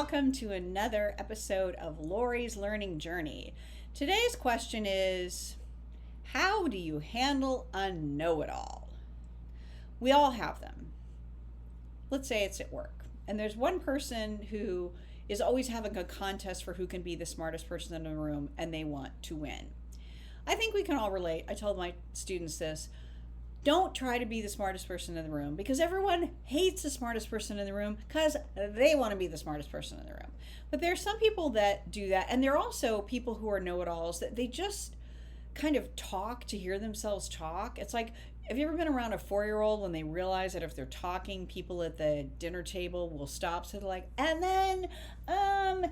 welcome to another episode of Lori's Learning Journey. Today's question is, how do you handle a know-it-all? We all have them. Let's say it's at work, and there's one person who is always having a contest for who can be the smartest person in the room, and they want to win. I think we can all relate. I told my students this. Don't try to be the smartest person in the room, because everyone hates the smartest person in the room because they want to be the smartest person in the room. But there are some people that do that, and there are also people who are know-it-alls that they just kind of talk to hear themselves talk. It's like, have you ever been around a 4-year-old when they realize that if they're talking, people at the dinner table will stop? So they're like, and then, and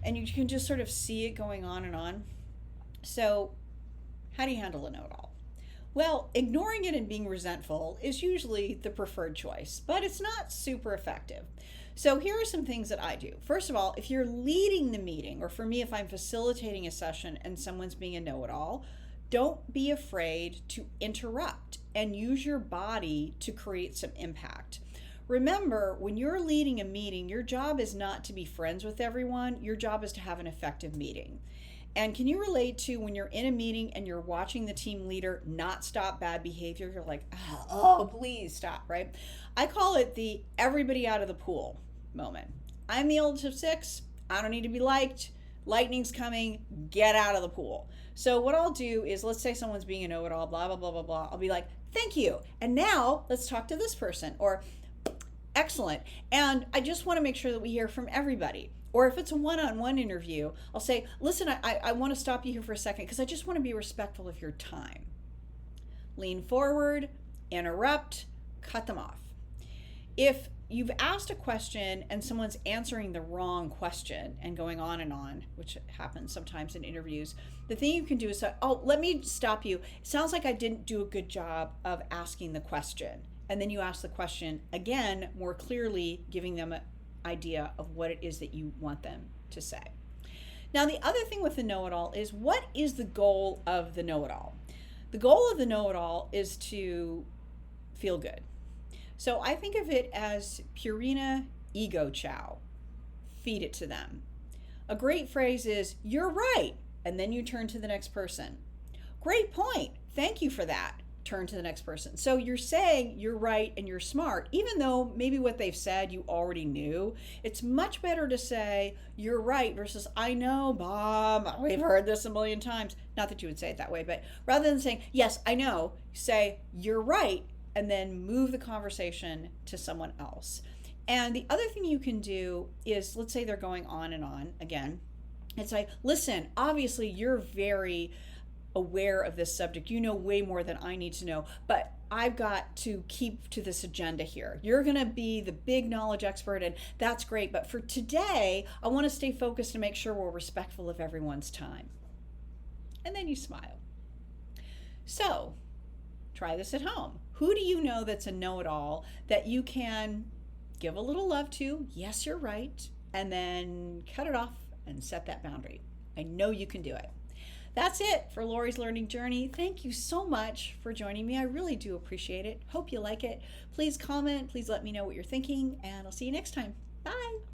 and you can just sort of see it going on and on. So how do you handle a know-it-all? Well, ignoring it and being resentful is usually the preferred choice, but it's not super effective. So here are some things that I do. First of all, if you're leading the meeting, or for me, if I'm facilitating a session and someone's being a know-it-all, don't be afraid to interrupt and use your body to create some impact. Remember, when you're leading a meeting, your job is not to be friends with everyone. Your job is to have an effective meeting. And can you relate to when you're in a meeting and you're watching the team leader not stop bad behavior? You're like, oh, please stop, right? I call it the everybody out of the pool moment. I'm the oldest of 6. I don't need to be liked. Lightning's coming. Get out of the pool. So what I'll do is, let's say someone's being a know-it-all, blah, blah, blah, blah, blah. I'll be like, thank you. And now let's talk to this person. Or, excellent. And I just want to make sure that we hear from everybody. Or if it's a one-on-one interview, I'll say, listen, I want to stop you here for a second because I just want to be respectful of your time. Lean forward, interrupt, cut them off. If you've asked a question and someone's answering the wrong question and going on, which happens sometimes in interviews, the thing you can do is say, oh, let me stop you. It sounds like I didn't do a good job of asking the question. And then you ask the question again, more clearly, giving them an idea of what it is that you want them to say. Now, the other thing with the know-it-all is, what is the goal of the know-it-all? The goal of the know-it-all is to feel good. So I think of it as Purina ego chow. Feed it to them. A great phrase is, you're right, and then you turn to the next person. Great point. Thank you for that. Turn to the next person. So you're saying you're right and you're smart, even though maybe what they've said you already knew. It's much better to say you're right versus I know, Bob, we've heard this a million times. Not that you would say it that way, but rather than saying, yes, I know, say you're right, and then move the conversation to someone else. And the other thing you can do is, let's say they're going on and on again, and say, listen, obviously you're very aware of this subject. You know way more than I need to know, but I've got to keep to this agenda here. You're going to be the big knowledge expert, and that's great. But for today, I want to stay focused and make sure we're respectful of everyone's time. And then you smile. So try this at home. Who do you know that's a know-it-all that you can give a little love to? Yes, you're right. And then cut it off and set that boundary. I know you can do it. That's it for Lori's Learning Journey. Thank you so much for joining me. I really do appreciate it. Hope you like it. Please comment. Please let me know what you're thinking, and I'll see you next time. Bye.